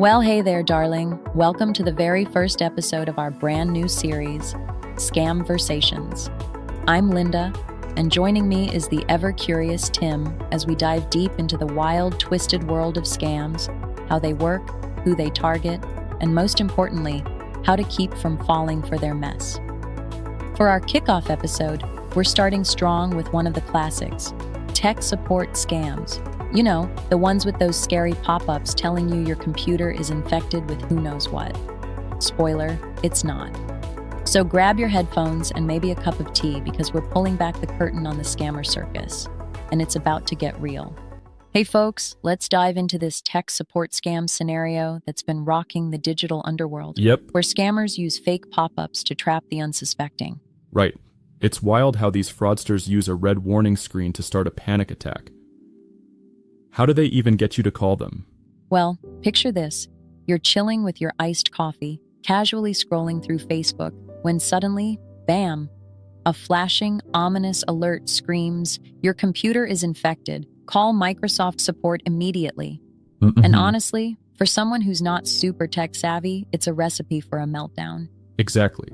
Well, hey there, darling. Welcome to the very first episode of our brand new series, Scamversations. I'm Linda, and joining me is the ever-curious Tim as we dive deep into the wild, twisted world of scams, how they work, who they target, and most importantly, how to keep from falling for their mess. For our kickoff episode, we're starting strong with one of the classics, tech support scams. You know, the ones with those scary pop-ups telling you your computer is infected with who knows what. Spoiler, it's not. So grab your headphones and maybe a cup of tea because we're pulling back the curtain on the scammer circus, and it's about to get real. Hey folks, let's dive into this tech support scam scenario that's been rocking the digital underworld, where scammers use fake pop-ups to trap the unsuspecting. Right. It's wild how these fraudsters use a red warning screen to start a panic attack. How do they even get you to call them? Well, picture this. You're chilling with your iced coffee, casually scrolling through Facebook, when suddenly, bam, a flashing, ominous alert screams, "Your computer is infected. Call Microsoft support immediately." And honestly, for someone who's not super tech savvy, it's a recipe for a meltdown. Exactly.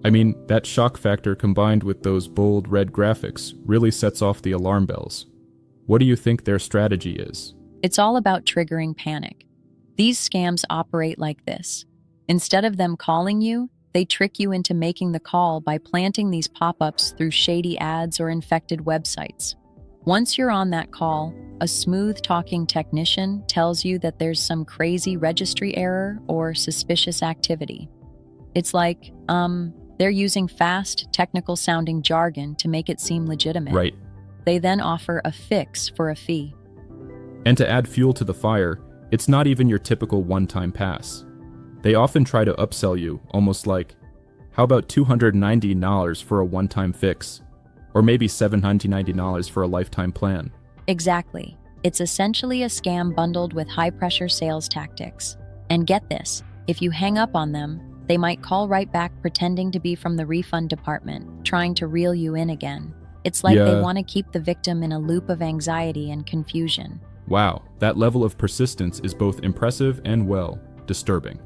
I mean, that shock factor combined with those bold red graphics really sets off the alarm bells. What do you think their strategy is? It's all about triggering panic. These scams operate like this. Instead of them calling you, they trick you into making the call by planting these pop-ups through shady ads or infected websites. Once you're on that call, a smooth-talking technician tells you that there's some crazy registry error or suspicious activity. It's like, they're using fast, technical-sounding jargon to make it seem legitimate. Right. They then offer a fix for a fee. And to add fuel to the fire, it's not even your typical one-time pass. They often try to upsell you, almost like, how about $290 for a one-time fix? Or maybe $790 for a lifetime plan. Exactly. It's essentially a scam bundled with high-pressure sales tactics. And get this, if you hang up on them, they might call right back pretending to be from the refund department, trying to reel you in again. It's like they want to keep the victim in a loop of anxiety and confusion. Wow, that level of persistence is both impressive and, well, disturbing.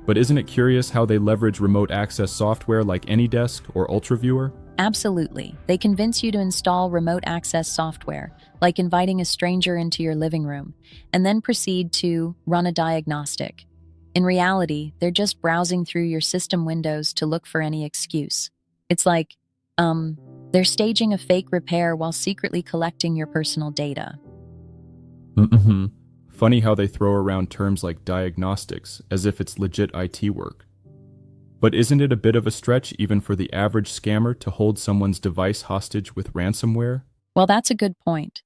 But isn't it curious how they leverage remote access software like AnyDesk or UltraViewer? Absolutely. They convince you to install remote access software, like inviting a stranger into your living room, and then proceed to run a diagnostic. In reality, they're just browsing through your system windows to look for any excuse. It's like, they're staging a fake repair while secretly collecting your personal data. Funny how they throw around terms like diagnostics as if it's legit IT work. But isn't it a bit of a stretch even for the average scammer to hold someone's device hostage with ransomware? Well, that's a good point.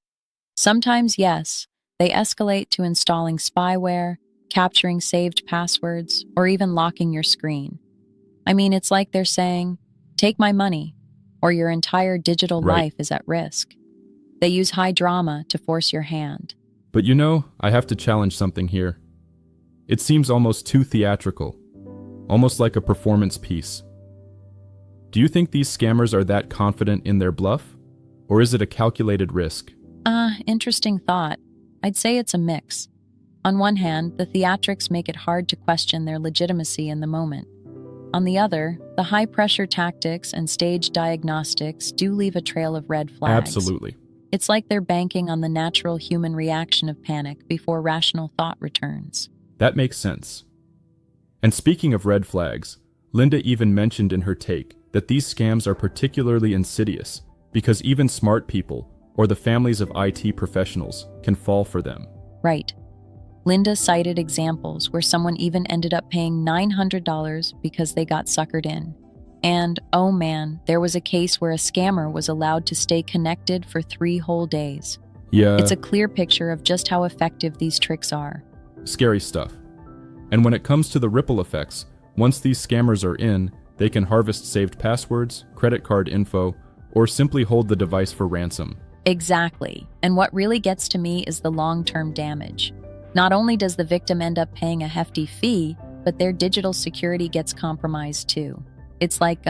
Sometimes, yes, they escalate to installing spyware, capturing saved passwords, or even locking your screen. I mean, it's like they're saying, "Take my money, or your entire digital life is at risk." They use high drama to force your hand. But you know, I have to challenge something here. It seems almost too theatrical, almost like a performance piece. Do you think these scammers are that confident in their bluff? Or is it a calculated risk? Interesting thought. I'd say it's a mix. On one hand, the theatrics make it hard to question their legitimacy in the moment. On the other, the high-pressure tactics and staged diagnostics do leave a trail of red flags. Absolutely. It's like they're banking on the natural human reaction of panic before rational thought returns. That makes sense. And speaking of red flags, Linda even mentioned in her take that these scams are particularly insidious because even smart people, or the families of IT professionals, can fall for them. Right. Linda cited examples where someone even ended up paying $900 because they got suckered in. And, oh man, there was a case where a scammer was allowed to stay connected for 3 whole days. Yeah. It's a clear picture of just how effective these tricks are. Scary stuff. And when it comes to the ripple effects, once these scammers are in, they can harvest saved passwords, credit card info, or simply hold the device for ransom. Exactly. And what really gets to me is the long-term damage. Not only does the victim end up paying a hefty fee, but their digital security gets compromised too. It's like,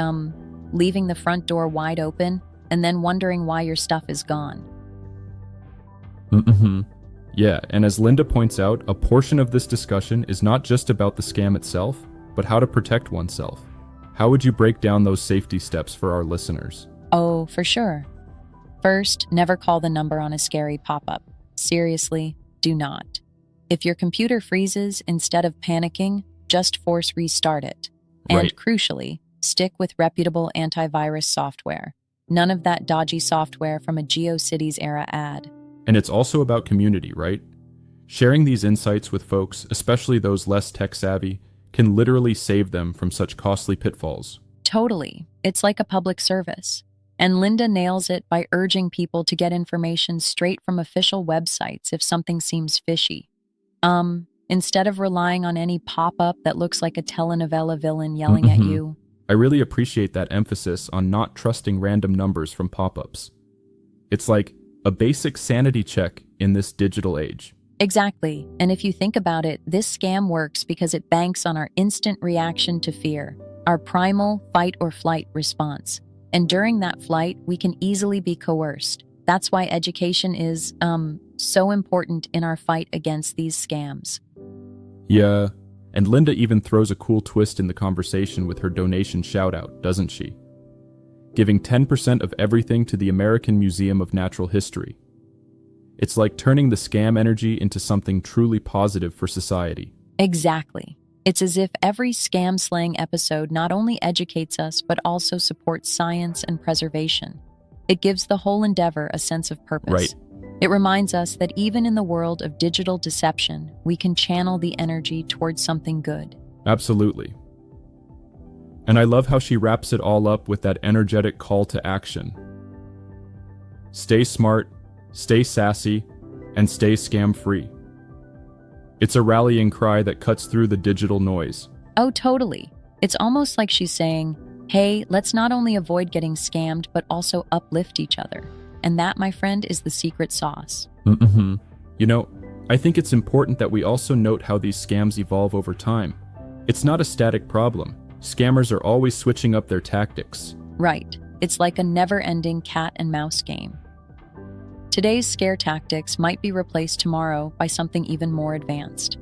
leaving the front door wide open and then wondering why your stuff is gone. Yeah, and as Linda points out, a portion of this discussion is not just about the scam itself, but how to protect oneself. How would you break down those safety steps for our listeners? Oh, for sure. First, never call the number on a scary pop-up. Seriously, do not. If your computer freezes, instead of panicking, just force restart it. And Right. crucially, stick with reputable antivirus software. None of that dodgy software from a GeoCities era ad. And it's also about community, right? Sharing these insights with folks, especially those less tech-savvy, can literally save them from such costly pitfalls. Totally. It's like a public service. And Linda nails it by urging people to get information straight from official websites if something seems fishy. Instead of relying on any pop-up that looks like a telenovela villain yelling at you. I really appreciate that emphasis on not trusting random numbers from pop-ups. It's like a basic sanity check in this digital age. Exactly. And if you think about it, this scam works because it banks on our instant reaction to fear, our primal fight or flight response. And during that flight, we can easily be coerced. That's why education is, so important in our fight against these scams. Yeah, and Linda even throws a cool twist in the conversation with her donation shout-out, doesn't she? Giving 10% of everything to the American Museum of Natural History. It's like turning the scam energy into something truly positive for society. Exactly. It's as if every scam slang episode not only educates us, but also supports science and preservation. It gives the whole endeavor a sense of purpose. Right. It reminds us that even in the world of digital deception, we can channel the energy towards something good. Absolutely. And I love how she wraps it all up with that energetic call to action. Stay smart, stay sassy, and stay scam-free. It's a rallying cry that cuts through the digital noise. Oh, totally. It's almost like she's saying, hey, let's not only avoid getting scammed, but also uplift each other. And that, my friend, is the secret sauce. You know, I think it's important that we also note how these scams evolve over time. It's not a static problem. Scammers are always switching up their tactics. Right. It's like a never-ending cat and mouse game. Today's scare tactics might be replaced tomorrow by something even more advanced.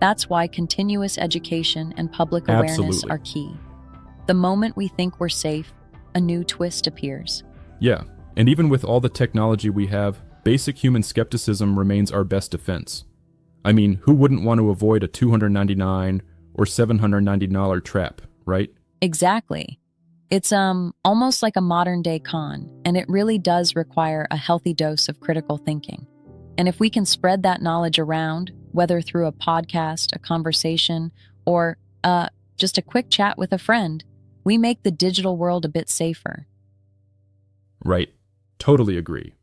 That's why continuous education and public awareness Absolutely. are key. The moment we think we're safe, a new twist appears. Yeah, and even with all the technology we have, basic human skepticism remains our best defense. I mean, who wouldn't want to avoid a $299 or $790 trap, right? Exactly. It's almost like a modern-day con, and it really does require a healthy dose of critical thinking. And if we can spread that knowledge around, whether through a podcast, a conversation, or just a quick chat with a friend, we make the digital world a bit safer. Right. Totally agree.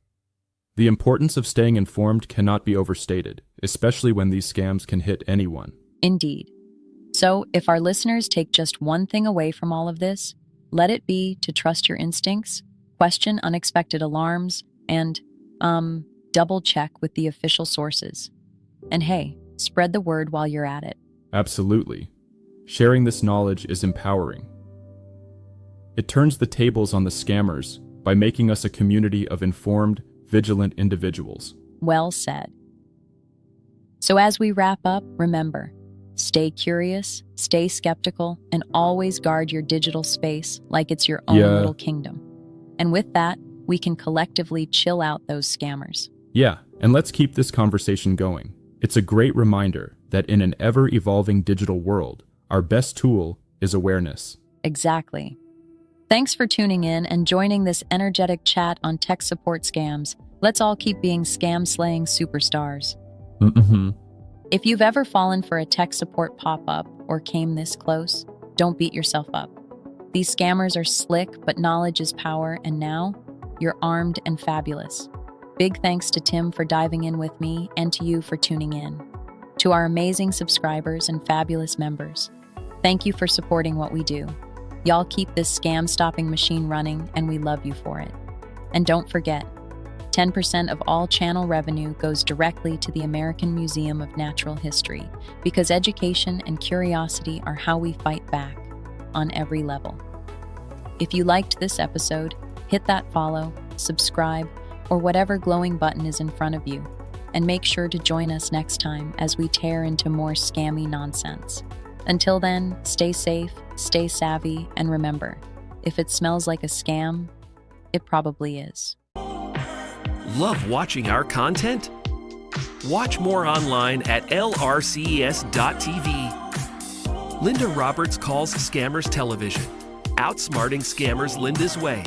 The importance of staying informed cannot be overstated, especially when these scams can hit anyone. Indeed. So, if our listeners take just one thing away from all of this, let it be to trust your instincts, question unexpected alarms, and, double check with the official sources. And hey, spread the word while you're at it. Absolutely. Sharing this knowledge is empowering. It turns the tables on the scammers by making us a community of informed, vigilant individuals. Well said. So as we wrap up, remember, stay curious, stay skeptical, and always guard your digital space like it's your own little kingdom. And with that, we can collectively chill out those scammers. Yeah, and let's keep this conversation going. It's a great reminder that in an ever-evolving digital world, our best tool is awareness. Exactly. Thanks for tuning in and joining this energetic chat on tech support scams. Let's all keep being scam-slaying superstars. If you've ever fallen for a tech support pop-up or came this close, don't beat yourself up. These scammers are slick, but knowledge is power, and now you're armed and fabulous. Big thanks to Tim for diving in with me and to you for tuning in. To our amazing subscribers and fabulous members, thank you for supporting what we do. Y'all keep this scam-stopping machine running, and we love you for it. And don't forget, 10% of all channel revenue goes directly to the American Museum of Natural History, because education and curiosity are how we fight back on every level. If you liked this episode, hit that follow, subscribe, or whatever glowing button is in front of you. and make sure to join us next time as we tear into more scammy nonsense. Until then, stay safe, stay savvy, and remember, if it smells like a scam, it probably is. Love watching our content? Watch more online at lrces.tv. Linda Roberts calls scammers television, outsmarting scammers Linda's way.